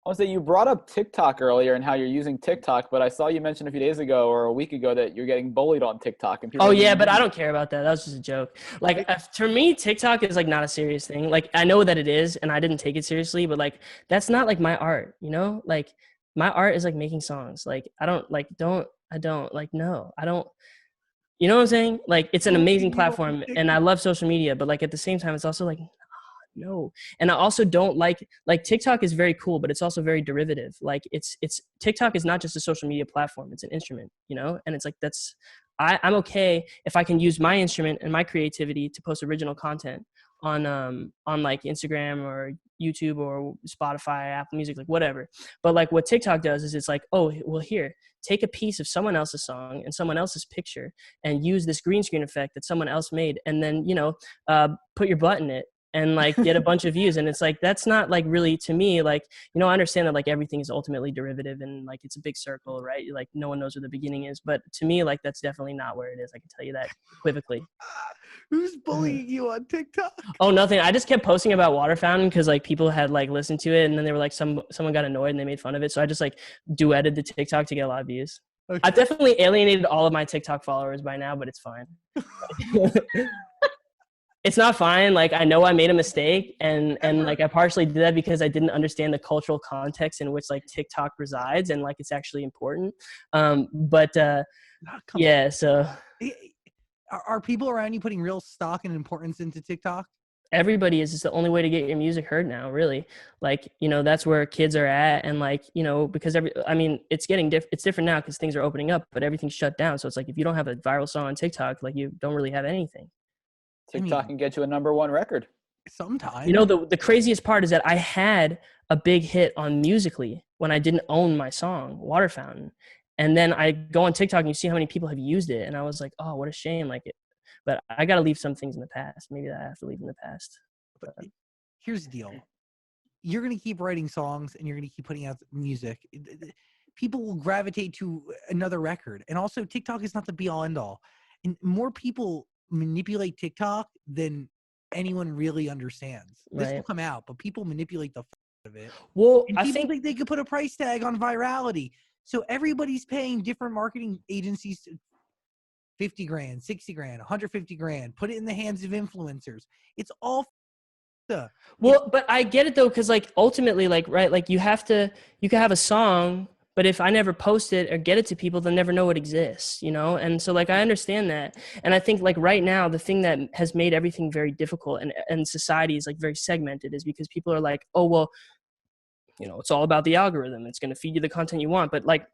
I want to say you brought up TikTok earlier and how you're using TikTok, but I saw you mention a few days ago or a week ago that you're getting bullied on TikTok and people Oh are yeah, being but I mean. don't care about that. That was just a joke. Like for me, TikTok is like not a serious thing. Like I know that it is, and I didn't take it seriously, but like that's not like my art, you know? Like my art is like making songs. Like I don't like no. I don't you know what I'm saying? Like it's an amazing Bullying you on platform and I TikTok. love social media, but like at the same time it's also like no. And I also don't like TikTok is very cool, but it's also very derivative. Like it's TikTok is not just a social media platform, it's an instrument, you know? And it's like that's I'm okay if I can use my instrument and my creativity to post original content on like Instagram or YouTube or Spotify, Apple Music, like whatever. But like what TikTok does is it's like, oh well here, take a piece of someone else's song and someone else's picture and use this green screen effect that someone else made and then, put your butt in it and like get a bunch of views. And it's like that's not like really to me like I understand that like everything is ultimately derivative and like it's a big circle, right? Like no one knows where the beginning is, but to me like that's definitely not where it is. I can tell you that equivocally. Who's bullying you on TikTok? Oh, nothing. I just kept posting about Water Fountain because like people had like listened to it and then they were like someone got annoyed and they made fun of it, so I just like duetted the TikTok to get a lot of views. Okay. I've definitely alienated all of my TikTok followers by now, but it's fine. It's not fine. Like I know I made a mistake and like I partially did that because I didn't understand the cultural context in which like TikTok resides and like it's actually important. But Come yeah, so on. Are people around you putting real stock and importance into TikTok? everybody is just the only way to get your music heard now, really. Like, that's where kids are at. And like, because it's it's different now because things are opening up, but everything's shut down. So it's like, if you don't have a viral song on TikTok, like you don't really have anything. TikTok can get you a #1 record. You Sometimes. know, the craziest part is that I had a big hit on Musically when I didn't own my song, Water Fountain. And then I go on TikTok and you see how many people have used it. And I was like, oh, what a shame. Like, but I got to leave some things in the past. Maybe that I have to leave in the past. But here's the deal. You're going to keep writing songs and you're going to keep putting out music. People will gravitate to another record. And also, TikTok is not the be all end all. And more people manipulate TikTok than anyone really understands. This will come out, but people manipulate the of it. Well, and people think they could put a price tag on virality. So everybody's paying different marketing agencies 50 grand, 60 grand, 150 grand, put it in the hands of influencers. It's all stuff. Well, but I get it though, because like ultimately, like, right, like you can have a song, but if I never post it or get it to people, they'll never know it exists, And so like I understand that. And I think like right now, the thing that has made everything very difficult and society is like very segmented is because people are like, oh, well, it's all about the algorithm. It's going to feed you the content you want. But like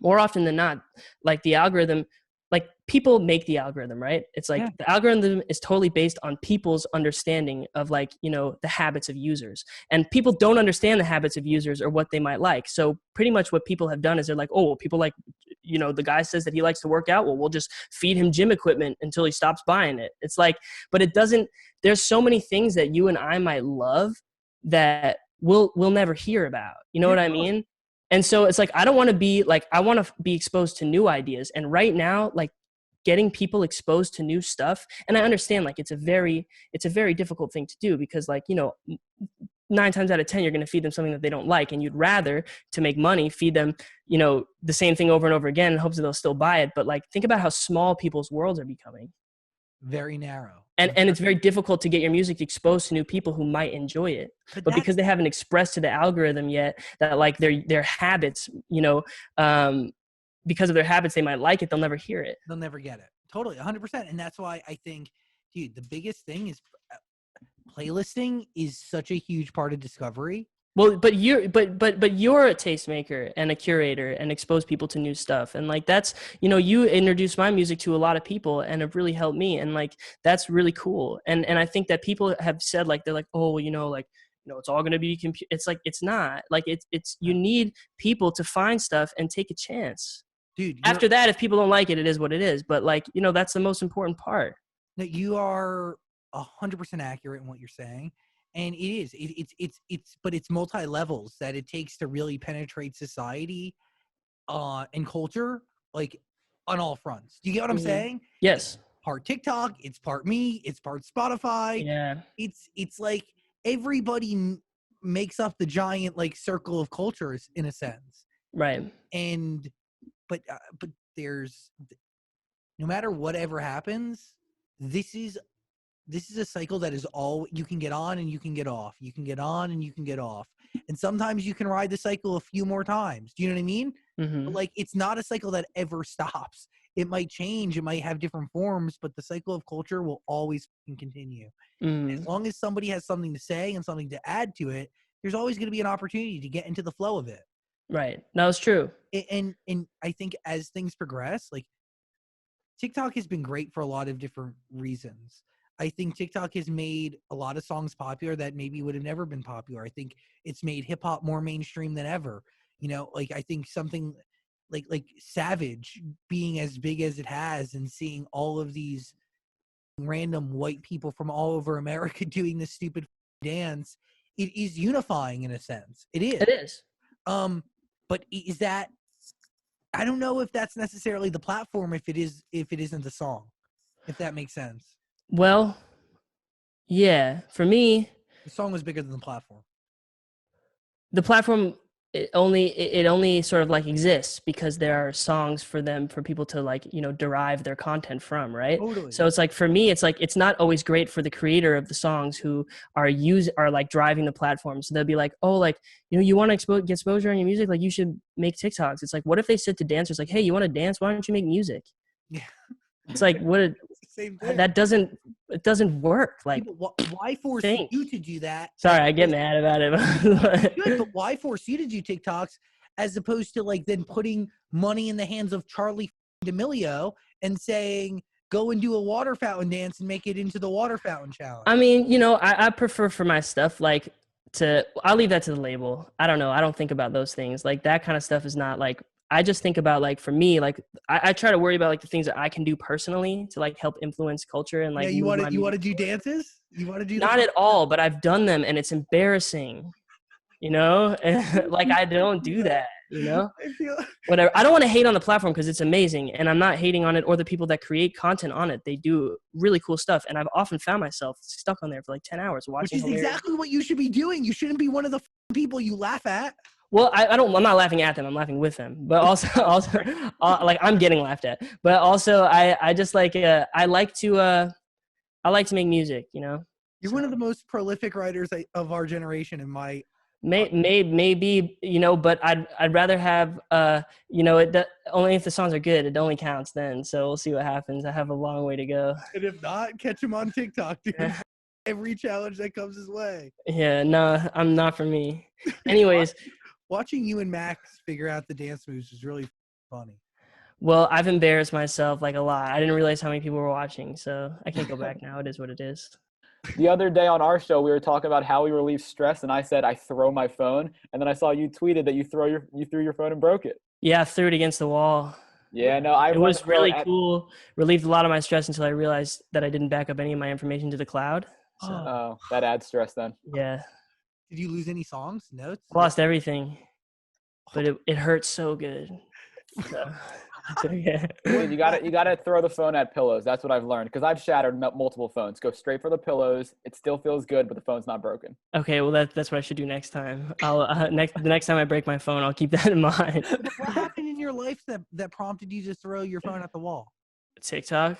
more often than not, like the algorithm, like people make the algorithm, right? It's like the algorithm is totally based on people's understanding of like, the habits of users, and people don't understand the habits of users or what they might like. So pretty much what people have done is they're like, oh, well, people like, the guy says that he likes to work out. Well, we'll just feed him gym equipment until he stops buying it. It's like, but it doesn't, there's so many things that you and I might love that we'll never hear about. You know what I mean? And so it's like, I don't want to be like, I want to be exposed to new ideas. And right now, like getting people exposed to new stuff. And I understand like, it's a very difficult thing to do because like, 9 times out of 10, you're going to feed them something that they don't like. And you'd rather, to make money, feed them, the same thing over and over again in hopes that they'll still buy it. But like, think about how small people's worlds are becoming. Very narrow. And it's very difficult to get your music exposed to new people who might enjoy it. But because they haven't expressed to the algorithm yet that like their habits, because of their habits, they might like it. They'll never hear it. They'll never get it. Totally. 100%. And that's why I think, dude, the biggest thing is playlisting is such a huge part of discovery. Well, but you're a tastemaker and a curator and expose people to new stuff. And like, that's, you introduced my music to a lot of people and have really helped me. And like, that's really cool. And I think that people have said like, they're like, oh, it's all going to be it's like, it's not like, it's, you need people to find stuff and take a chance. Dude, after that, if people don't like it, it is what it is. But like, that's the most important part. No, you are 100% accurate in what you're saying. And it is, but it's multi-levels that it takes to really penetrate society and culture, like on all fronts. Do you get what I'm saying? Yes. It's part TikTok, it's part me, it's part Spotify. Yeah. It's like everybody makes up the giant like circle of cultures in a sense. Right. And but there's, no matter whatever happens, this is a cycle that is all, you can get on and you can get off. You can get on and you can get off. And sometimes you can ride the cycle a few more times. Do you know what I mean? Mm-hmm. But like, it's not a cycle that ever stops. It might change, it might have different forms, but the cycle of culture will always continue. Mm-hmm. As long as somebody has something to say and something to add to it, there's always going to be an opportunity to get into the flow of it. Right. That was true. And I think as things progress, like TikTok has been great for a lot of different reasons. I think TikTok has made a lot of songs popular that maybe would have never been popular. I think it's made hip hop more mainstream than ever. You know, like I think something like Savage being as big as it has and seeing all of these random white people from all over America doing this stupid dance, it is unifying in a sense. It is. It is. But is that, I don't know if that's necessarily the platform if it isn't the song, if that makes sense. Well, yeah, for me, The song was bigger than the platform. the platform, it only sort of like exists because there are songs for people to like, you know, derive their content from, right? Totally. So it's like, for me, it's like, it's not always great for the creator of the songs who are like driving the platform. So they'll be like, oh, like, you know, you want to get exposure on your music, like you should make TikToks. It's like, what if they said to dancers like, hey, you want to dance? Why don't you make music? Yeah. It's like, Same thing. it doesn't work. Like, people, why force you to do that? Sorry, I get mad about it. Good, but why force you to do TikToks as opposed to like then putting money in the hands of Charlie D'Amelio and saying, go and do a water fountain dance and make it into the water fountain challenge? I mean, you know, I prefer for my stuff like I'll leave that to the label. I don't know. I don't think about those things. Like that kind of stuff is not like, I just think about like, for me, like I try to worry about like the things that I can do personally to like help influence culture and like. Yeah, you want to do dances? You want to do not at all, but I've done them and it's embarrassing, you know. Like I don't do that, you know. Whatever. I don't want to hate on the platform because it's amazing, and I'm not hating on it or the people that create content on it. They do really cool stuff, and I've often found myself stuck on there for like 10 hours watching. Which is exactly what you should be doing. You shouldn't be one of the people you laugh at. Well, I'm not laughing at them. I'm laughing with them. But also, like I'm getting laughed at. But also, I just like I like to make music. You know. You're one of the most prolific writers of our generation, in my. Maybe, you know, but I'd rather have you know, only if the songs are good. It only counts then. So we'll see what happens. I have a long way to go. And if not, catch him on TikTok, dude. Every challenge that comes his way. Yeah, no, I'm not for me. Anyways. Watching you and Max figure out the dance moves is really funny. Well, I've embarrassed myself like a lot. I didn't realize how many people were watching, so I can't go back now. It is what it is. The other day on our show, we were talking about how we relieve stress, and I said I throw my phone, and then I saw you tweeted that you threw your phone and broke it. Yeah, I threw it against the wall. Yeah, no, it was really cool. Relieved a lot of my stress until I realized that I didn't back up any of my information to the cloud. So. Oh, that adds stress then. Yeah. Did you lose any songs, notes? I lost everything, but it hurt so good. So, yeah. You gotta throw the phone at pillows. That's what I've learned because I've shattered multiple phones. Go straight for the pillows. It still feels good, but the phone's not broken. Okay, well that's what I should do next time. I'll the next time I break my phone, I'll keep that in mind. What happened in your life that prompted you to throw your phone at the wall? TikTok.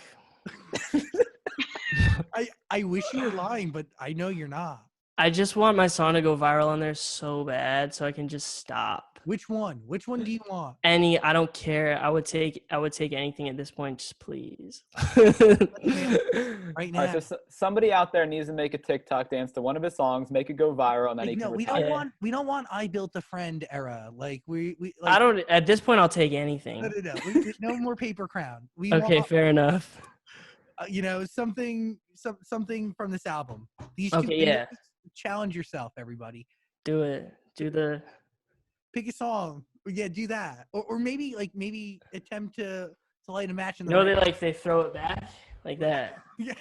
I wish you were lying, but I know you're not. I just want my song to go viral on there so bad so I can just stop. Which one? Which one do you want? Any, I don't care. I would take anything at this point, just please. Right now. Right, so somebody out there needs to make a TikTok dance to one of his songs, make it go viral, and then he can retire. We don't want I Built a Friend era. Like we like, I don't at this point I'll take anything. No. No more Paper Crown. Okay, fair enough. You know, something from this album. These two yeah. Challenge yourself, everybody. Do it. Pick a song. Yeah, do that. Or maybe attempt to light a match in the they throw it back like that. Yeah.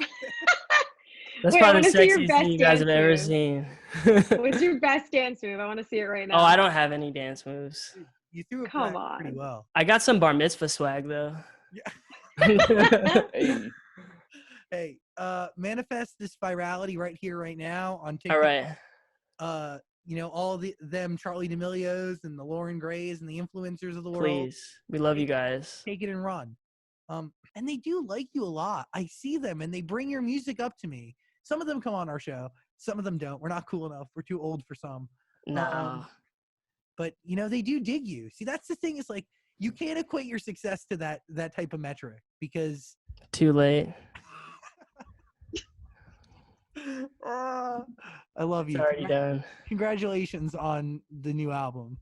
That's probably the sexiest thing you guys have ever seen. What's your best dance move? I want to see it right now. Oh, I don't have any dance moves. You threw it pretty well. I got some bar mitzvah swag though. Yeah. Hey, manifest this virality right here, right now on TikTok. All right. all them Charlie D'Amelios and the Lauren Grays and the influencers of the world. Please, we love you guys. Take it and run. And they do like you a lot. I see them and they bring your music up to me. Some of them come on our show. Some of them don't. We're not cool enough. We're too old for some. No. But they do dig you. See, that's the thing. Is like you can't equate your success to that type of metric because Too late. I love It's you. already done. Congratulations on the new album.